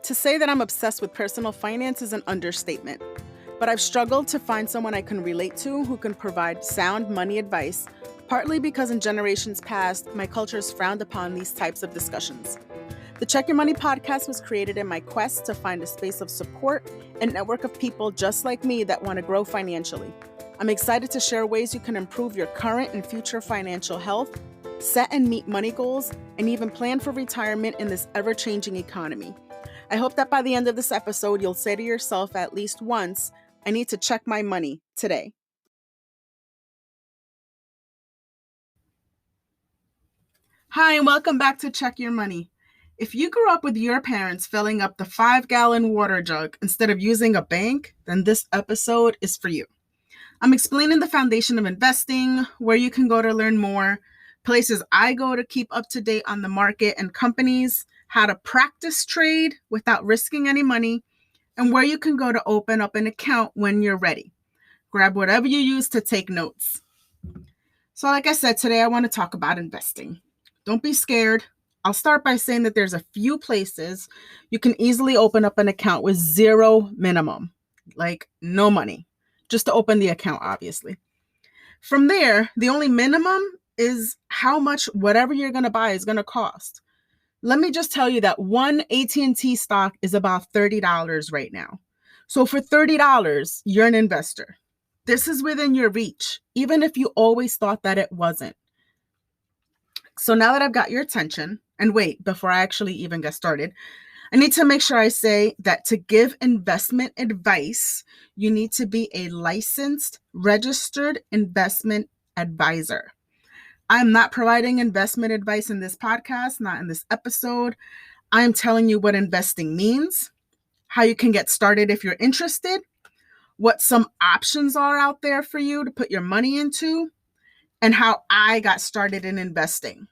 To say that I'm obsessed with personal finance is an understatement, but I've struggled to find someone I can relate to who can provide sound money advice, partly because in generations past, my culture has frowned upon these types of discussions. The Check Your Money podcast was created in my quest to find a space of support and network of people just like me that want to grow financially. I'm excited to share ways you can improve your current and future financial health, set and meet money goals, and even plan for retirement in this ever-changing economy. I hope that by the end of this episode, you'll say to yourself at least once, I need to check my money today. Hi, and welcome back to Check Your Money. If you grew up with your parents filling up the 5-gallon water jug instead of using a bank, then this episode is for you. I'm explaining the foundation of investing, where you can go to learn more, places I go to keep up to date on the market and companies, how to practice trade without risking any money, and where you can go to open up an account when you're ready. Grab whatever you use to take notes. So like I said, today I want to talk about investing. Don't be scared. I'll start by saying that there's a few places you can easily open up an account with zero minimum, like no money, just to open the account, obviously. From there, the only minimum is how much whatever you're going to buy is going to cost. Let me just tell you that one AT&T stock is about $30 right now. So for $30, you're an investor. This is within your reach, even if you always thought that it wasn't. So now that I've got your attention, and wait, before I actually even get started, I need to make sure I say that to give investment advice, you need to be a licensed, registered investment advisor. I'm not providing investment advice in this podcast, not in this episode. I'm telling you what investing means, how you can get started if you're interested, what some options are out there for you to put your money into, and how I got started in investing.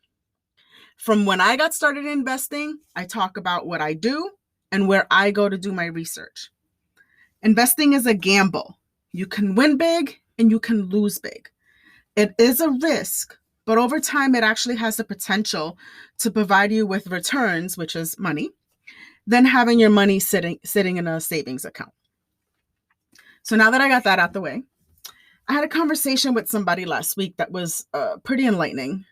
From when I got started in investing, I talk about what I do and where I go to do my research. Investing is a gamble. You can win big and you can lose big. It is a risk, but over time, it actually has the potential to provide you with returns, which is money, than having your money sitting in a savings account. So now that I got that out the way, I had a conversation with somebody last week that was pretty enlightening.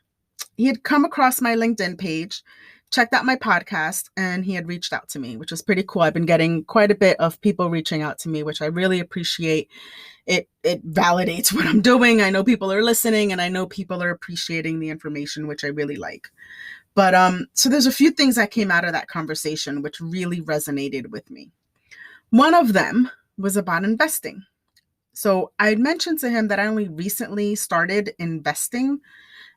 He had come across my LinkedIn page, checked out my podcast, and he had reached out to me, which was pretty cool. I've been getting quite a bit of people reaching out to me, which I really appreciate. It validates what I'm doing. I know people are listening, and I know people are appreciating the information, which I really like. But so there's a few things that came out of that conversation which really resonated with me. One of them was about investing. So I had mentioned to him that I only recently started investing.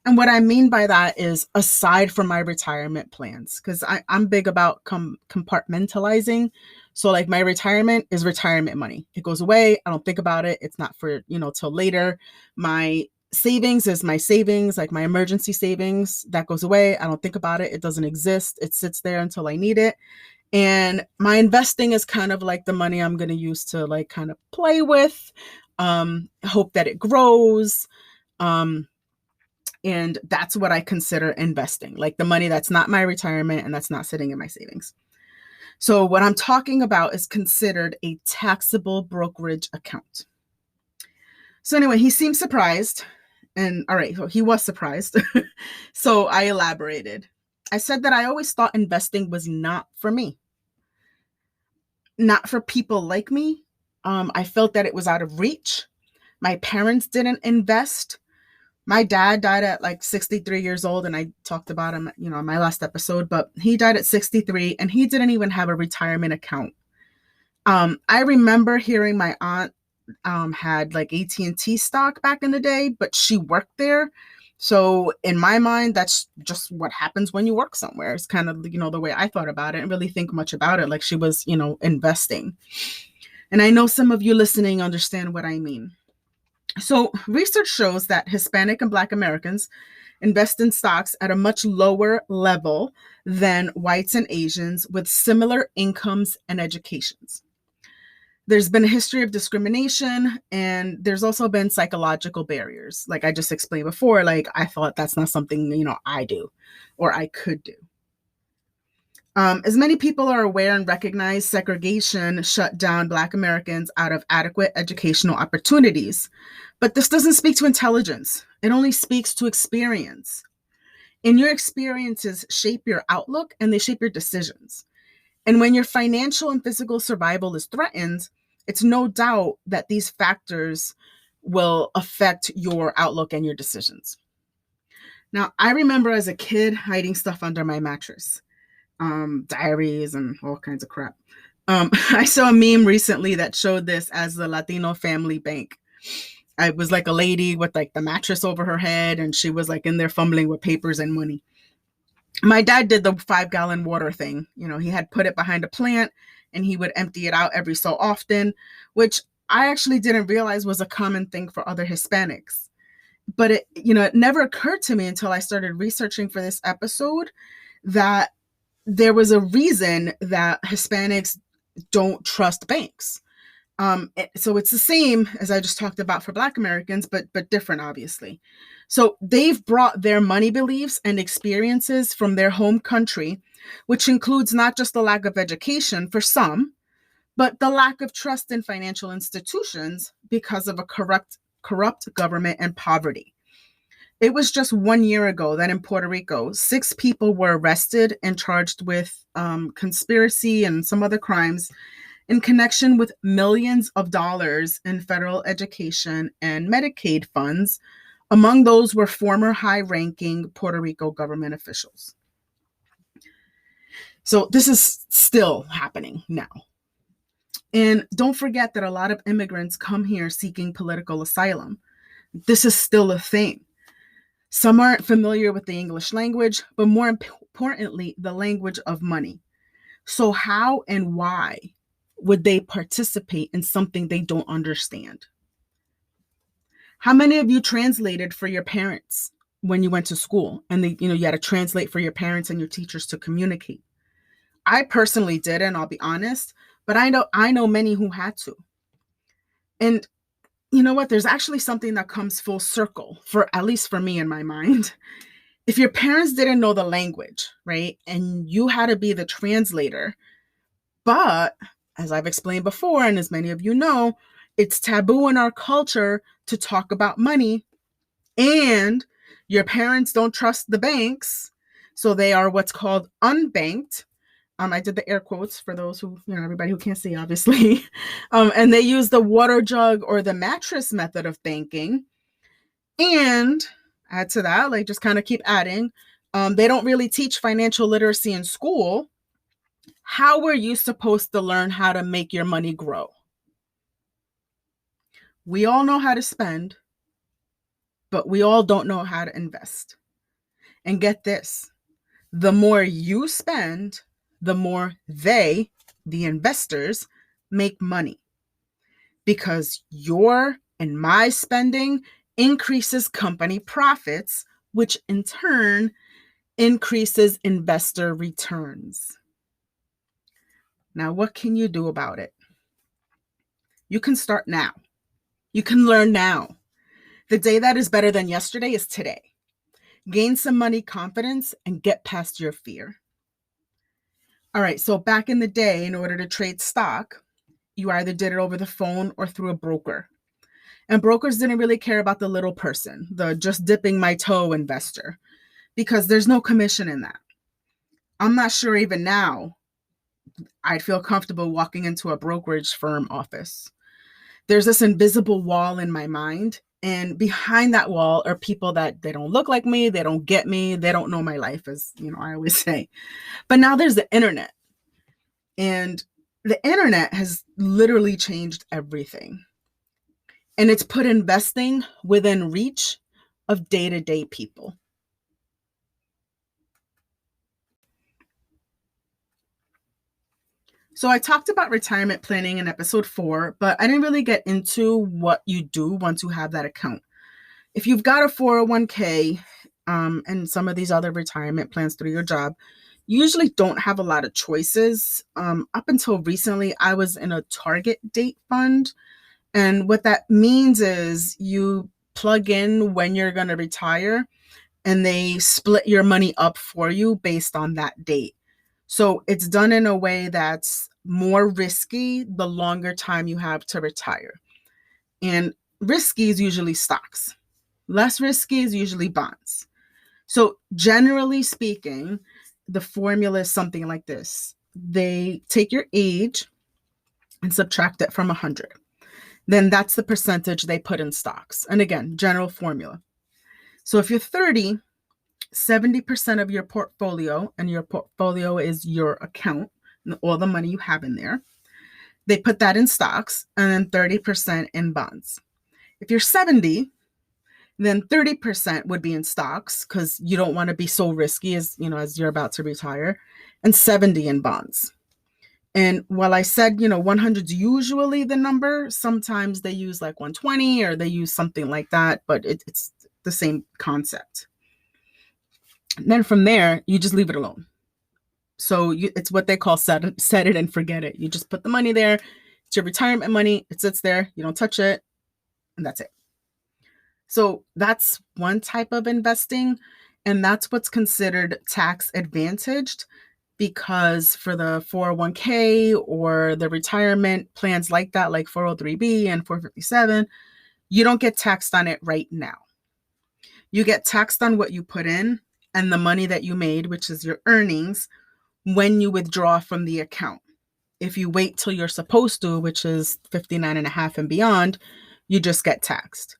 And what I mean by that is aside from my retirement plans, because I'm big about compartmentalizing. So like my retirement is retirement money. It goes away. I don't think about it. It's not for, till later. My savings is my savings, like my emergency savings. That goes away. I don't think about it. It doesn't exist. It sits there until I need it. And my investing is kind of like the money I'm going to use to like kind of play with, hope that it grows. And that's what I consider investing, like the money that's not my retirement and that's not sitting in my savings. So what I'm talking about is considered a taxable brokerage account. So anyway, he seemed surprised. And all right, so he was surprised. So I elaborated. I said that I always thought investing was not for me, not for people like me. I felt that it was out of reach. My parents didn't invest. My dad died at like 63 years old, and I talked about him, in my last episode, but he died at 63 and he didn't even have a retirement account. I remember hearing my aunt had like AT&T stock back in the day, but she worked there. So in my mind, that's just what happens when you work somewhere. It's kind of, the way I thought about it and really think much about it. Like she was, investing. And I know some of you listening understand what I mean. So research shows that Hispanic and Black Americans invest in stocks at a much lower level than whites and Asians with similar incomes and educations. There's been a history of discrimination, and there's also been psychological barriers. Like I just explained before, like I thought that's not something, I do or I could do. As many people are aware and recognize, segregation shut down Black Americans out of adequate educational opportunities. But this doesn't speak to intelligence. It only speaks to experience. And your experiences shape your outlook and they shape your decisions. And when your financial and physical survival is threatened, it's no doubt that these factors will affect your outlook and your decisions. Now, I remember as a kid hiding stuff under my mattress, diaries and all kinds of crap. I saw a meme recently that showed this as the Latino family bank. I was like a lady with like the mattress over her head, and she was like in there fumbling with papers and money. My dad did the 5 gallon water thing. You know, he had put it behind a plant and he would empty it out every so often, which I actually didn't realize was a common thing for other Hispanics. But it never occurred to me until I started researching for this episode that there was a reason that Hispanics don't trust banks. So it's the same as I just talked about for Black Americans, but different, obviously. So they've brought their money beliefs and experiences from their home country, which includes not just the lack of education for some, but the lack of trust in financial institutions because of a corrupt government and poverty. It was just 1 year ago that in Puerto Rico, 6 people were arrested and charged with conspiracy and some other crimes in connection with millions of dollars in federal education and Medicaid funds. Among those were former high-ranking Puerto Rico government officials. So this is still happening now. And don't forget that a lot of immigrants come here seeking political asylum. This is still a thing. Some aren't familiar with the English language, but more importantly, the language of money. So how and why would they participate in something they don't understand? How many of you translated for your parents when you went to school and you had to translate for your parents and your teachers to communicate? I personally didn't, I'll be honest, but I know many who had to. And you know what? There's actually something that comes full circle, for at least for me in my mind. If your parents didn't know the language, right, and you had to be the translator, but as I've explained before, and as many of you know, it's taboo in our culture to talk about money, and your parents don't trust the banks, so they are what's called unbanked. I did the air quotes for those who, everybody who can't see, obviously. And they use the water jug or the mattress method of banking. And add to that, like just kind of keep adding, they don't really teach financial literacy in school. How were you supposed to learn how to make your money grow? We all know how to spend, but we all don't know how to invest. And get this, the more you spend, the more they, the investors, make money. Because your and my spending increases company profits, which in turn increases investor returns. Now, what can you do about it? You can start now. You can learn now. The day that is better than yesterday is today. Gain some money confidence and get past your fear. All right, so back in the day, in order to trade stock, you either did it over the phone or through a broker. And brokers didn't really care about the little person, the just dipping my toe investor, because there's no commission in that. I'm not sure even now I'd feel comfortable walking into a brokerage firm office. There's this invisible wall in my mind, and behind that wall are people that they don't look like me, they don't get me, they don't know my life, as I always say. But now there's the internet, and the internet has literally changed everything. And it's put investing within reach of day-to-day people. So I talked about retirement planning in episode 4, but I didn't really get into what you do once you have that account. If you've got a 401k and some of these other retirement plans through your job, you usually don't have a lot of choices. Up until recently, I was in a target date fund. And what that means is you plug in when you're going to retire and they split your money up for you based on that date. So it's done in a way that's more risky the longer time you have to retire. And risky is usually stocks. Less risky is usually bonds. So generally speaking, the formula is something like this. They take your age and subtract it from 100. Then that's the percentage they put in stocks. And again, general formula. So if you're 30, 70% of your portfolio, and your portfolio is your account, all the money you have in there, they put that in stocks, and then 30% in bonds. If you're 70, then 30% would be in stocks because you don't want to be so risky as you're about to retire, and 70 in bonds. And while I said, 100 is usually the number, sometimes they use like 120 or they use something like that, but it's the same concept. And then from there, you just leave it alone. So it's what they call set it and forget it. You just put the money there. It's your retirement money. It sits there. You don't touch it. And that's it. So that's one type of investing. And that's what's considered tax advantaged, because for the 401k or the retirement plans like that, like 403b and 457, you don't get taxed on it right now. You get taxed on what you put in and the money that you made, which is your earnings, when you withdraw from the account. If you wait till you're supposed to, which is 59 and a half and beyond, you just get taxed.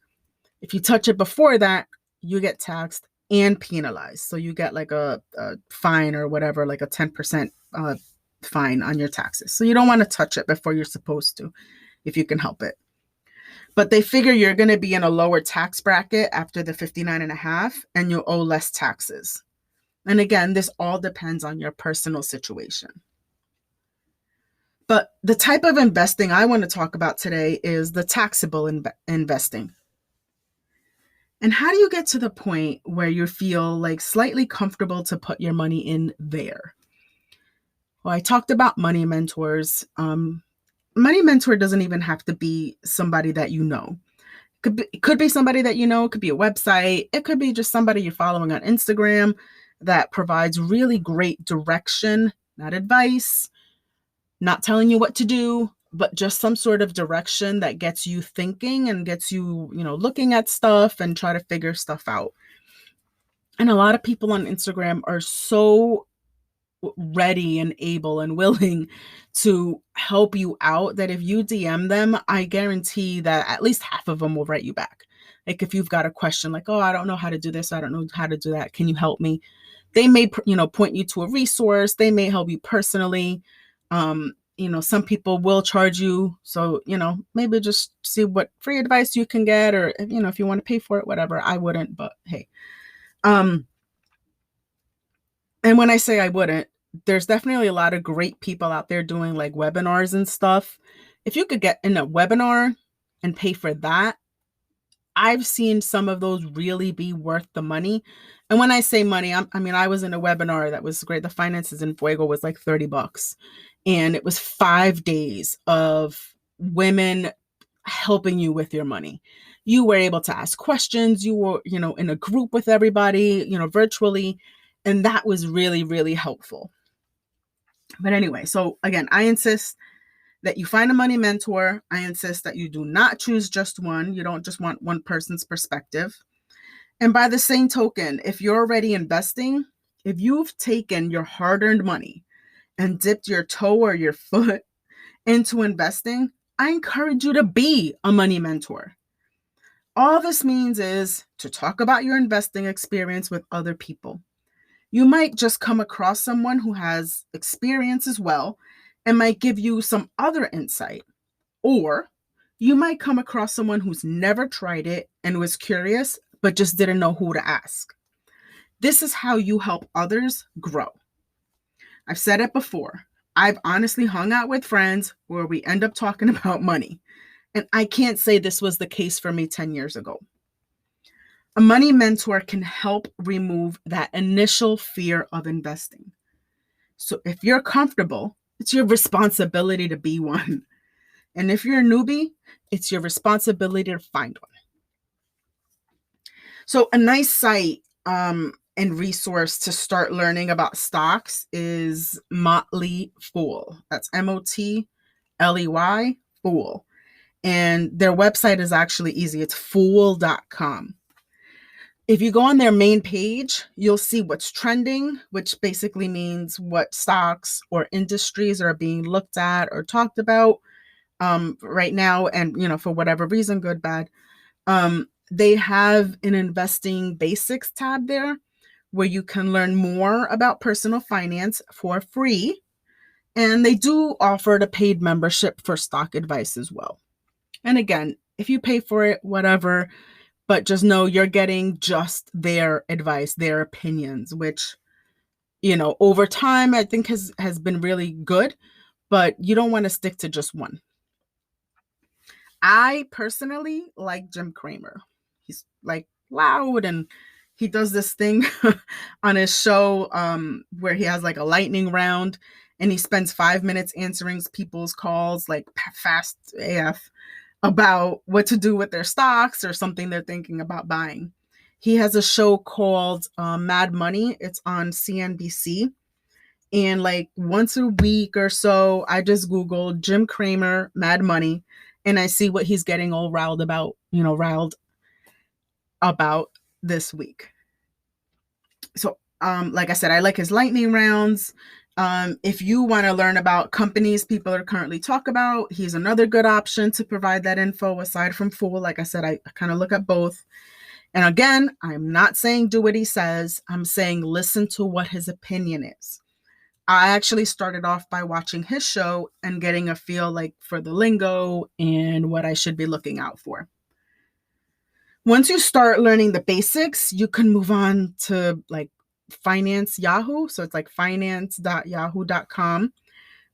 If you touch it before that, you get taxed and penalized. So you get like a fine or whatever, like a 10% fine on your taxes. So you don't want to touch it before you're supposed to, if you can help it. But they figure you're going to be in a lower tax bracket after the 59 and a half, and you'll owe less taxes. And again, this all depends on your personal situation. But the type of investing I want to talk about today is the taxable investing. And how do you get to the point where you feel like slightly comfortable to put your money in there? Well, I talked about money mentors. Money mentor doesn't even have to be somebody that you know. It could be somebody that you know. It could be a website. It could be just somebody you're following on Instagram that provides really great direction, not advice, not telling you what to do, but just some sort of direction that gets you thinking and gets you, looking at stuff and try to figure stuff out. And a lot of people on Instagram are so ready and able and willing to help you out that if you DM them, I guarantee that at least half of them will write you back. Like if you've got a question like, oh, I don't know how to do this, I don't know how to do that, can you help me? They may, point you to a resource. They may help you personally. Some people will charge you. So, maybe just see what free advice you can get, or, if you want to pay for it, whatever. I wouldn't, but hey. And when I say I wouldn't, there's definitely a lot of great people out there doing like webinars and stuff. If you could get in a webinar and pay for that, I've seen some of those really be worth the money. And when I say money, I was in a webinar that was great. The Finances in Fuego was like $30. And it was 5 days of women helping you with your money. You were able to ask questions. You were, in a group with everybody, virtually. And that was really, really helpful. But anyway, so again, I insist that you find a money mentor. I insist that you do not choose just one. You don't just want one person's perspective. And by the same token, if you're already investing, if you've taken your hard-earned money and dipped your toe or your foot into investing, I encourage you to be a money mentor. All this means is to talk about your investing experience with other people. You might just come across someone who has experience as well and might give you some other insight. Or you might come across someone who's never tried it and was curious, but just didn't know who to ask. This is how you help others grow. I've said it before. I've honestly hung out with friends where we end up talking about money. And I can't say this was the case for me 10 years ago. A money mentor can help remove that initial fear of investing. So if you're comfortable, it's your responsibility to be one. And if you're a newbie, it's your responsibility to find one. So a nice site and resource to start learning about stocks is Motley Fool. That's Motley Fool. And their website is actually easy. It's fool.com. If you go on their main page, you'll see what's trending, which basically means what stocks or industries are being looked at or talked about right now. And, for whatever reason, good, bad. They have an investing basics tab there where you can learn more about personal finance for free. And they do offer a paid membership for stock advice as well. And again, if you pay for it, whatever, but just know you're getting just their advice, their opinions, which, over time I think has been really good, but you don't want to stick to just one. I personally like Jim Cramer. He's like loud and he does this thing on his show where he has like a lightning round and he spends 5 minutes answering people's calls like fast AF about what to do with their stocks or something they're thinking about buying. He has a show called Mad Money. It's on CNBC. And like once a week or so, I just Google Jim Cramer, Mad Money, and I see what he's getting all riled about this week. So, like I said, I like his lightning rounds. If you want to learn about companies people are currently talk about, he's another good option to provide that info aside from Fool. Like I said, I kind of look at both. And again, I'm not saying do what he says. I'm saying listen to what his opinion is. I actually started off by watching his show and getting a feel like for the lingo and what I should be looking out for. Once you start learning the basics, you can move on to like Finance Yahoo. So it's like finance.yahoo.com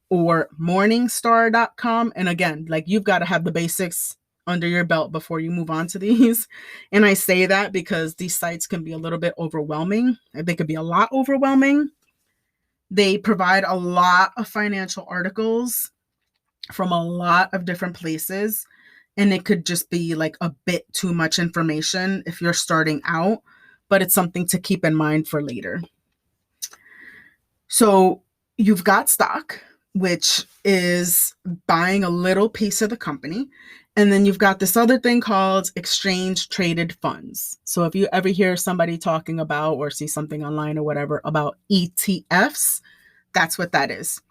or morningstar.com. And again, like you've got to have the basics under your belt before you move on to these. And I say that because these sites can be a little bit overwhelming. They could be a lot overwhelming. They provide a lot of financial articles from a lot of different places. And it could just be like a bit too much information if you're starting out, but it's something to keep in mind for later. So you've got stock, which is buying a little piece of the company. And then you've got this other thing called exchange traded funds. So if you ever hear somebody talking about or see something online or whatever about ETFs, that's what that is,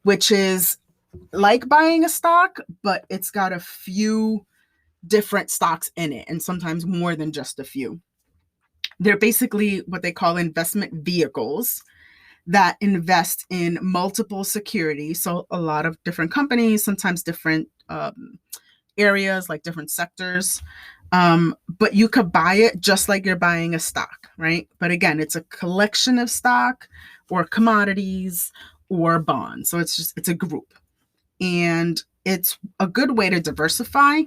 which is like buying a stock, but it's got a few different stocks in it and sometimes more than just a few. They're basically what they call investment vehicles that invest in multiple securities. So a lot of different companies, sometimes different areas, like different sectors. But you could buy it just like you're buying a stock, right? But again, it's a collection of stock or commodities or bonds. So it's a group. And it's a good way to diversify,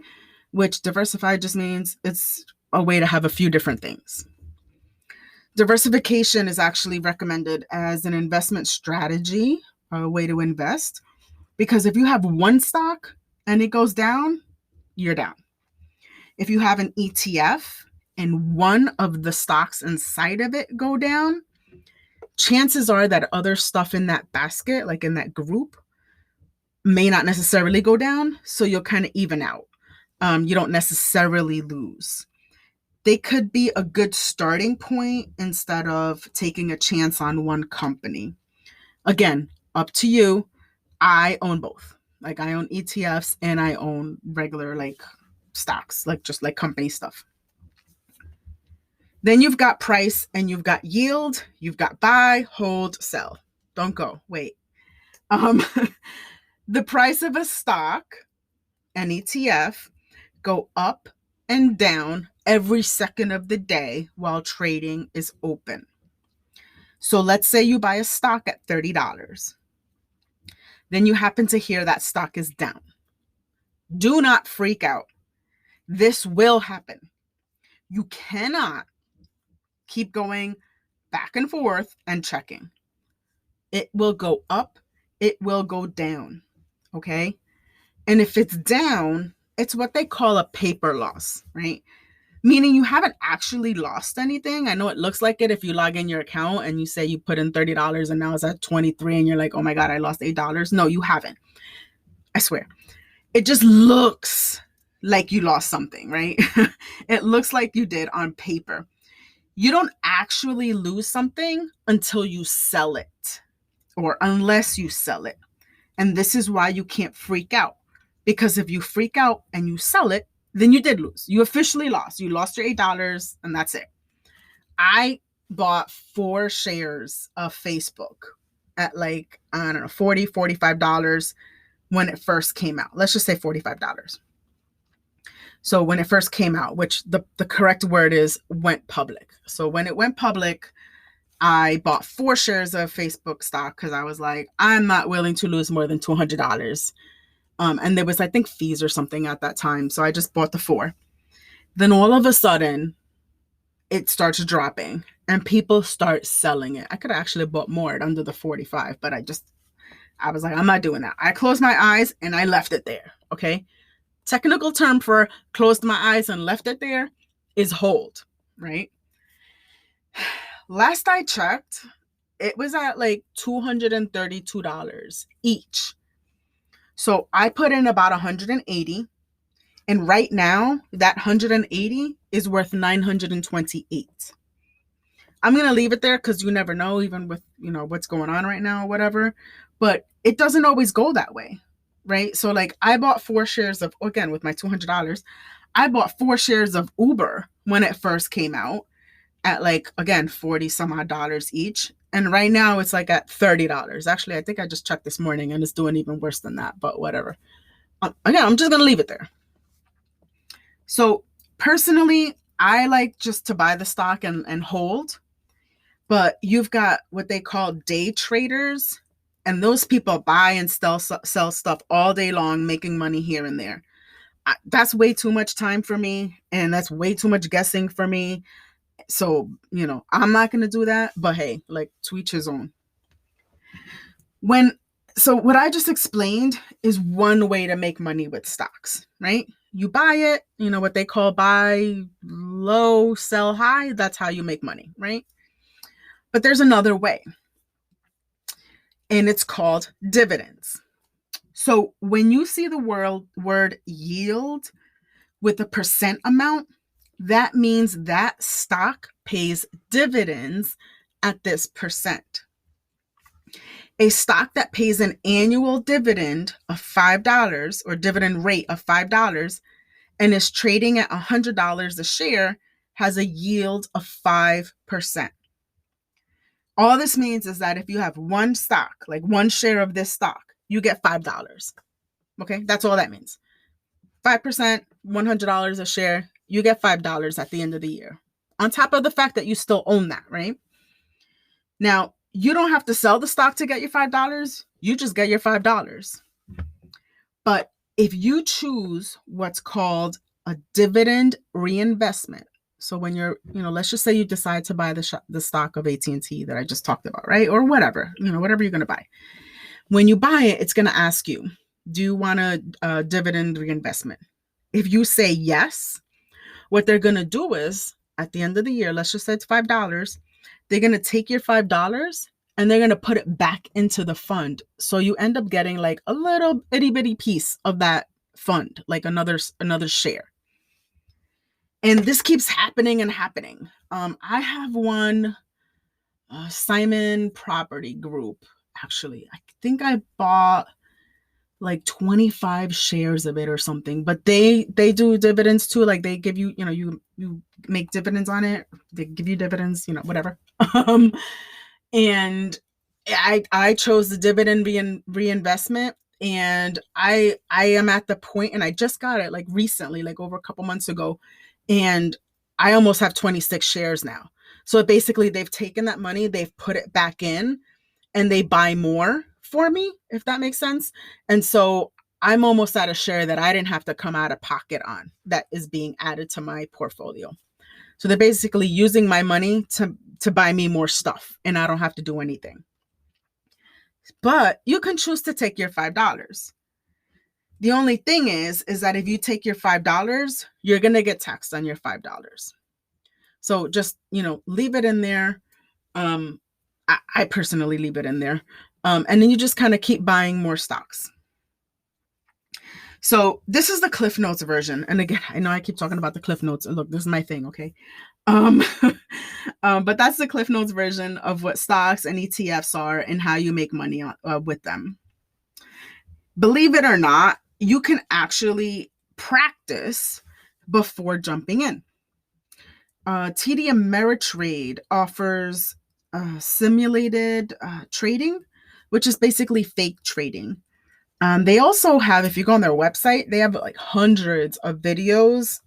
which diversify just means it's a way to have a few different things. Diversification is actually recommended as an investment strategy, a way to invest, because if you have one stock and it goes down, you're down. If you have an ETF and one of the stocks inside of it go down, chances are that other stuff in that basket, like in that group, may not necessarily go down. So you'll kind of even out. You don't necessarily lose. They could be a good starting point instead of taking a chance on one company. Again, up to you. I own both. Like I own ETFs and I own regular like stocks, like just like company stuff. Then you've got price and you've got yield. You've got buy, hold, sell. Don't go. Wait. The price of a stock, an ETF, go up and down every second of the day while trading is open. So let's say you buy a stock at $30. Then you happen to hear that stock is down. Do not freak out. This will happen. You cannot keep going back and forth and checking. It will go up. It will go down. Okay. And if it's down, it's what they call a paper loss, right? meaning you haven't actually lost anything. I know it looks like it if you log in your account and you say you put in $30 and now it's at 23 and you're like, oh my God, I lost $8. No, you haven't. I swear. It just looks like you lost something, right? It looks like you did on paper. You don't actually lose something until you sell it or unless you sell it. And this is why you can't freak out. Because if you freak out and you sell it, then you did lose. You officially lost. You lost your $8 and that's it. I bought 4 shares of Facebook at like, I don't know, $40, $45 when it first came out. Let's just say $45. So when it first came out, which the correct word is went public. So when it went public, I bought 4 shares of Facebook stock because I was like, I'm not willing to lose more than $200. And there was, I think, fees or something at that time. So I just bought the 4. Then all of a sudden, it starts dropping and people start selling it. I could have actually bought more at under the 45, but I was like, I'm not doing that. I closed my eyes and I left it there. Okay. Technical term for closed my eyes and left it there is hold, right? Last I checked, it was at like $232 each. So I put in about 180, and right now that 180 is worth 928. I'm going to leave it there because you never know, even with, what's going on right now or whatever, but it doesn't always go that way, right? So like I bought 4 shares of, again, with my $200, I bought 4 shares of Uber when it first came out at like, again, 40 some odd dollars each. And right now it's like at $30. Actually, I think I just checked this morning and it's doing even worse than that, but whatever. Again, I'm just going to leave it there. So personally, I like just to buy the stock and hold, but you've got what they call day traders, and those people buy and sell stuff all day long, making money here and there. That's way too much time for me, and that's way too much guessing for me. So, I'm not going to do that, but hey, like to each his own. So what I just explained is one way to make money with stocks, right? You buy it, what they call buy low, sell high. That's how you make money, right? But there's another way, and it's called dividends. So when you see the word yield with a percent amount, that means that stock pays dividends at this percent. A stock that pays an annual dividend of $5 or dividend rate of $5 and is trading at $100 a share has a yield of 5%. All this means is that if you have one stock, like one share of this stock, you get $5. Okay, that's all that means. 5%, $100 a share, you get $5 at the end of the year. On top of the fact that you still own that, right? Now, you don't have to sell the stock to get your $5. You just get your $5. But if you choose what's called a dividend reinvestment, so when you're, let's just say you decide to buy the stock of AT&T that I just talked about, right? Or whatever, whatever you're going to buy. When you buy it, it's going to ask you, do you want a dividend reinvestment? If you say yes, what they're going to do is at the end of the year, let's just say it's $5, they're going to take your $5 and they're going to put it back into the fund. So you end up getting like a little itty bitty piece of that fund, like another share. And this keeps happening and happening. I have one Simon Property Group. Actually, I think I bought like 25 shares of it or something, but they do dividends too. Like they give you, you make dividends on it. They give you dividends, whatever. And I chose the dividend reinvestment, and I am at the point, and I just got it like recently, like over a couple months ago, and I almost have 26 shares now. So basically they've taken that money, they've put it back in, and they buy more for me, if that makes sense. And so I'm almost at a share that I didn't have to come out of pocket on that is being added to my portfolio. So they're basically using my money to buy me more stuff, and I don't have to do anything. But you can choose to take your $5. The only thing is that if you take your $5, you're going to get taxed on your $5. So just, leave it in there. I personally leave it in there. And then you just kind of keep buying more stocks. So this is the Cliff Notes version. And again, I know I keep talking about the Cliff Notes. And look, this is my thing, okay? But that's the Cliff Notes version of what stocks and ETFs are and how you make money with them. Believe it or not, you can actually practice before jumping in. TD Ameritrade offers simulated trading, which is basically fake trading. They also have, if you go on their website, they have like hundreds of videos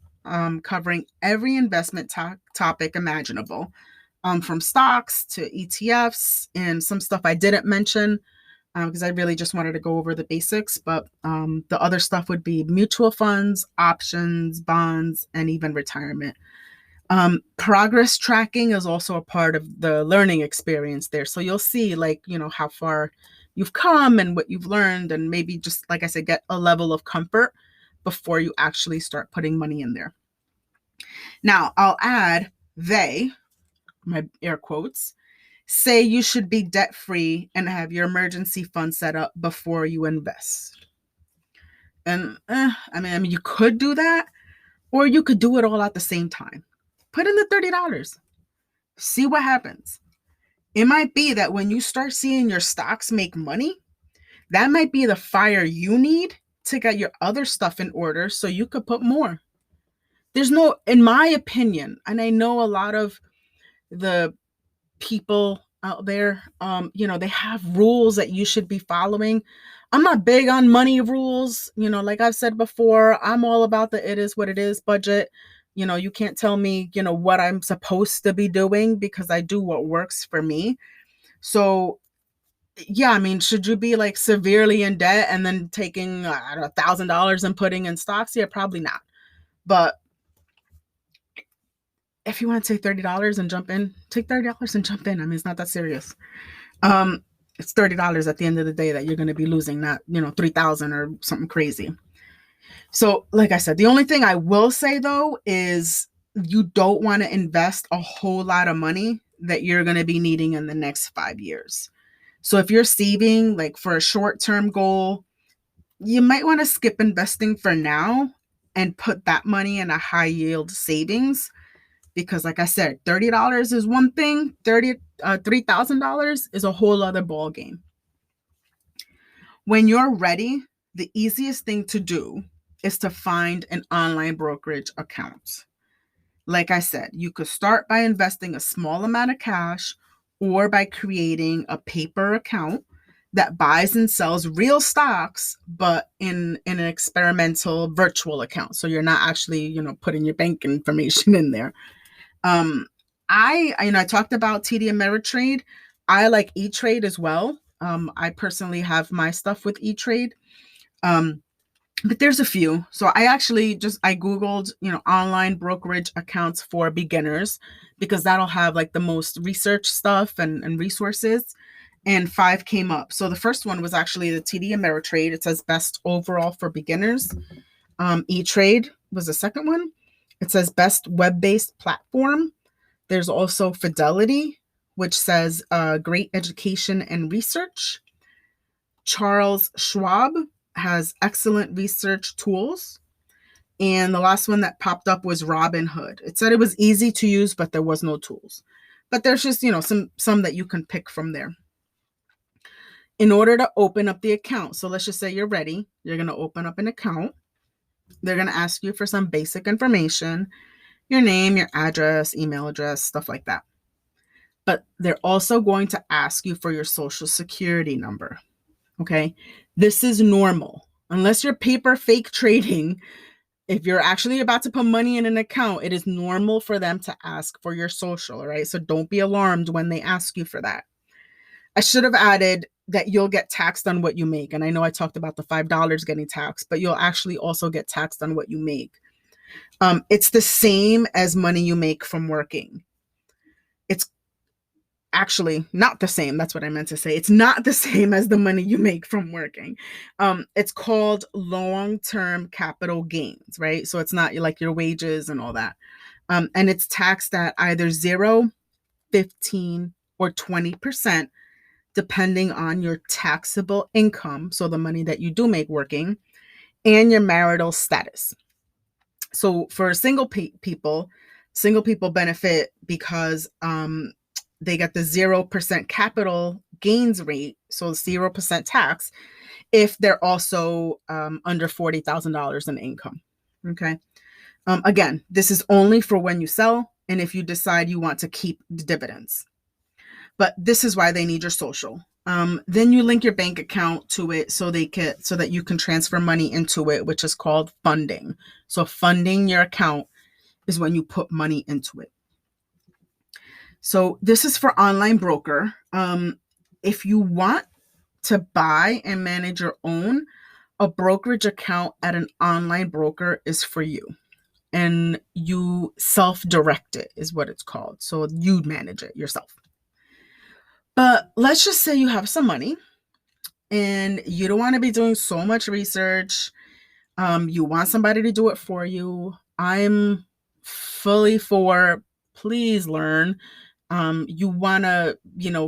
covering every investment topic imaginable, from stocks to ETFs and some stuff I didn't mention because I really just wanted to go over the basics. But the other stuff would be mutual funds, options, bonds, and even retirement. Progress tracking is also a part of the learning experience there. So you'll see how far you've come and what you've learned, and maybe just, like I said, get a level of comfort before you actually start putting money in there. Now, I'll add my air quotes, say you should be debt-free and have your emergency fund set up before you invest. And you could do that, or you could do it all at the same time. Put in the $30. See what happens. It might be that when you start seeing your stocks make money, that might be the fire you need to get your other stuff in order so you could put more. There's no, in my opinion, and I know a lot of the people out there, they have rules that you should be following. I'm not big on money rules. Like I've said before, I'm all about the it is what it is budget. You can't tell me, what I'm supposed to be doing, because I do what works for me. So yeah, should you be like severely in debt and then taking $1,000 and putting in stocks? Yeah, probably not. But if you want to take $30 and jump in, take $30 and jump in. It's not that serious. It's $30 at the end of the day that you're going to be losing, not, $3,000 or something crazy. So like I said, the only thing I will say though is you don't want to invest a whole lot of money that you're going to be needing in the next 5 years. So if you're saving like for a short-term goal, you might want to skip investing for now and put that money in a high yield savings. Because like I said, $30 is one thing, $3,000 is a whole other ball game. When you're ready, the easiest thing to do is to find an online brokerage account. Like I said, you could start by investing a small amount of cash or by creating a paper account that buys and sells real stocks, but in an experimental virtual account. So you're not actually, putting your bank information in there. I talked about TD Ameritrade. I like E-Trade as well. I personally have my stuff with E-Trade. But there's a few. So I actually I Googled, online brokerage accounts for beginners, because that'll have like the most research stuff and resources. And 5 came up. So the first one was actually the TD Ameritrade. It says best overall for beginners. E-Trade was the second one. It says best web-based platform. There's also Fidelity, which says great education and research. Charles Schwab has excellent research tools. And the last one that popped up was Robinhood. It said it was easy to use, but there was no tools. But there's just, some that you can pick from there. In order to open up the account, so let's just say you're ready, you're going to open up an account. They're going to ask you for some basic information, your name, your address, email address, stuff like that. But they're also going to ask you for your social security number. Okay, this is normal. Unless you're paper fake trading, if you're actually about to put money in an account, it is normal for them to ask for your social, all right? So don't be alarmed when they ask you for that. I should have added that you'll get taxed on what you make. And I know I talked about the $5 getting taxed, but you'll actually also get taxed on what you make. It's the same as money you make from working. actually not the same. That's what I meant to say. It's not the same as the money you make from working. It's called long-term capital gains, right? So it's not like your wages and all that. And it's taxed at either 0, 15, or 20%, depending on your taxable income. So the money that you do make working and your marital status. So for single people benefit because they get the 0% capital gains rate, so 0% tax, if they're also under $40,000 in income. Okay. Again, this is only for when you sell and if you decide you want to keep the dividends. But this is why they need your social. Then you link your bank account to it so that you can transfer money into it, which is called funding. So funding your account is when you put money into it. So this is for online broker. If you want to buy and manage your own, a brokerage account at an online broker is for you. And you self-direct it is what it's called. So you manage it yourself. But let's just say you have some money and you don't want to be doing so much research. You want somebody to do it for you. I'm fully for, please learn. You want to,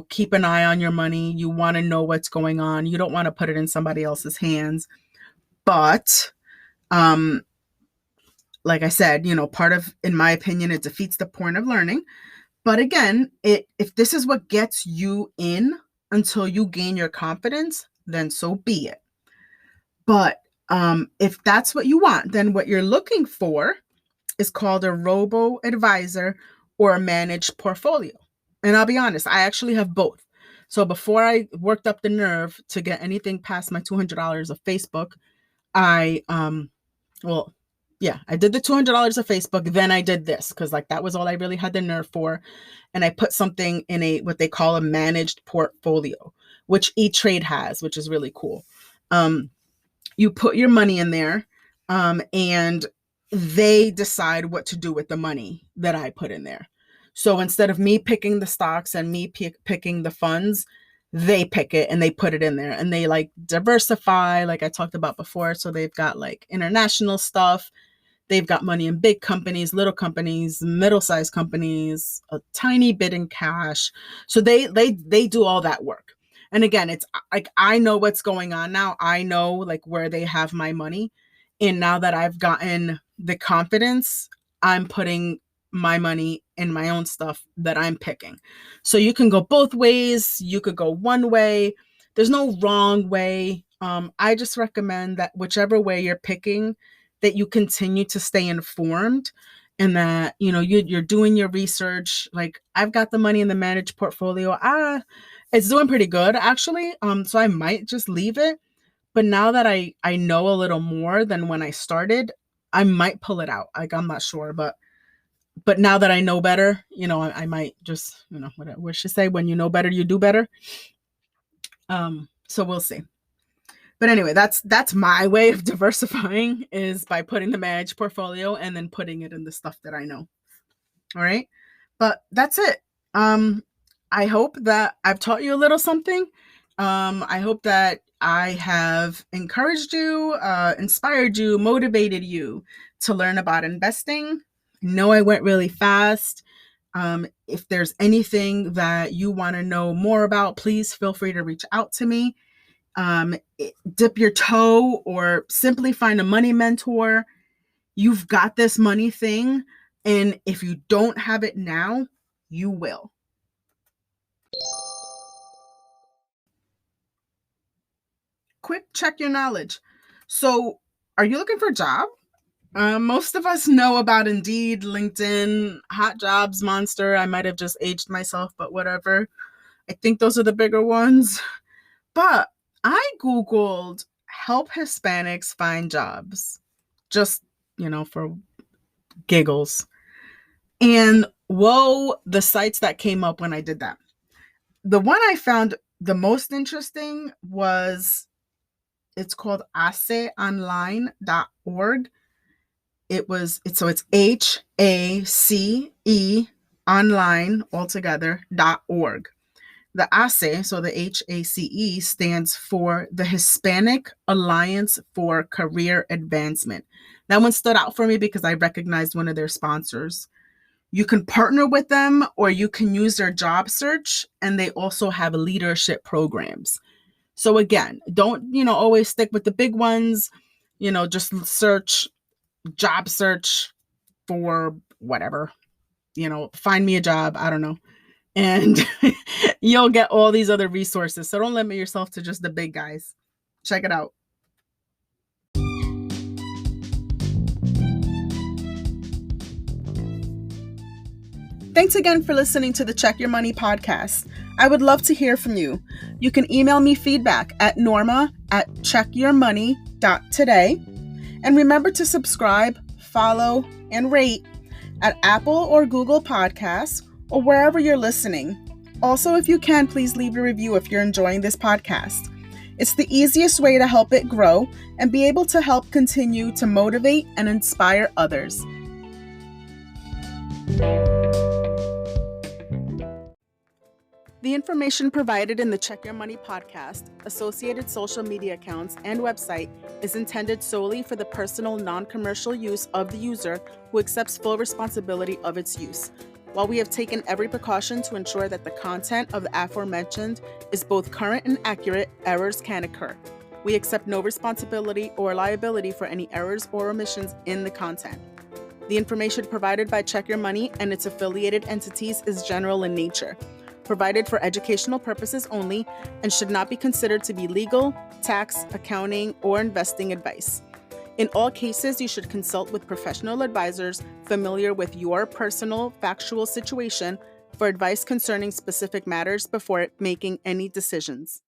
keep an eye on your money. You want to know what's going on. You don't want to put it in somebody else's hands. But, like I said, in my opinion, it defeats the point of learning. But again, if this is what gets you in until you gain your confidence, then so be it. But if that's what you want, then what you're looking for is called a robo-advisor or a managed portfolio. And I'll be honest, I actually have both. So before I worked up the nerve to get anything past my $200 of Facebook, I did the $200 of Facebook. Then I did this because that was all I really had the nerve for. And I put something in what they call a managed portfolio, which E-Trade has, which is really cool. You put your money in there and they decide what to do with the money that I put in there. So instead of me picking the stocks and me picking the funds, they pick it and they put it in there and they diversify, like I talked about before. So they've got international stuff. They've got money in big companies, little companies, middle-sized companies, a tiny bit in cash. So they do all that work. And again, it's I know what's going on now. I know where they have my money. And now that I've gotten the confidence, I'm putting my money in my own stuff that I'm picking. So you can go both ways. You could go one way. There's no wrong way. I just recommend that whichever way you're picking, that you continue to stay informed and that, you're doing your research. I've got the money in the managed portfolio. It's doing pretty good actually. So I might just leave it. But now that I know a little more than when I started, I might pull it out. I'm not sure, but now that I know better, I might just, what should say, when you know better, you do better. So we'll see. But anyway, that's my way of diversifying, is by putting the managed portfolio and then putting it in the stuff that I know. All right. But that's it. I hope that I've taught you a little something. I hope that I have encouraged you, inspired you, motivated you to learn about investing. I know I went really fast. If there's anything that you want to know more about, please feel free to reach out to me. Dip your toe or simply find a money mentor. You've got this money thing. And if you don't have it now, you will. Quick check your knowledge. So are you looking for a job? Most of us know about Indeed, LinkedIn, Hot Jobs, Monster. I might have just aged myself, but whatever. I think those are the bigger ones. But I Googled help Hispanics find jobs, just, for giggles. And whoa, the sites that came up when I did that. The one I found the most interesting it's called aceonline.org. It's HACE online altogether.org. The ACE, so the HACE, stands for the Hispanic Alliance for Career Advancement. That one stood out for me because I recognized one of their sponsors. You can partner with them or you can use their job search, and they also have leadership programs. So again, don't, always stick with the big ones, just job search for whatever, find me a job. I don't know. And you'll get all these other resources. So don't limit yourself to just the big guys. Check it out. Thanks again for listening to the Check Your Money podcast. I would love to hear from you. You can email me feedback at norma@checkyourmoney.today. And remember to subscribe, follow, and rate at Apple or Google Podcasts or wherever you're listening. Also, if you can, please leave a review if you're enjoying this podcast. It's the easiest way to help it grow and be able to help continue to motivate and inspire others. The information provided in the Check Your Money podcast, associated social media accounts, and website is intended solely for the personal, non-commercial use of the user who accepts full responsibility of its use. While we have taken every precaution to ensure that the content of the aforementioned is both current and accurate, errors can occur. We accept no responsibility or liability for any errors or omissions in the content. The information provided by Check Your Money and its affiliated entities is general in nature, provided for educational purposes only, and should not be considered to be legal, tax, accounting, or investing advice. In all cases, you should consult with professional advisors familiar with your personal factual situation for advice concerning specific matters before making any decisions.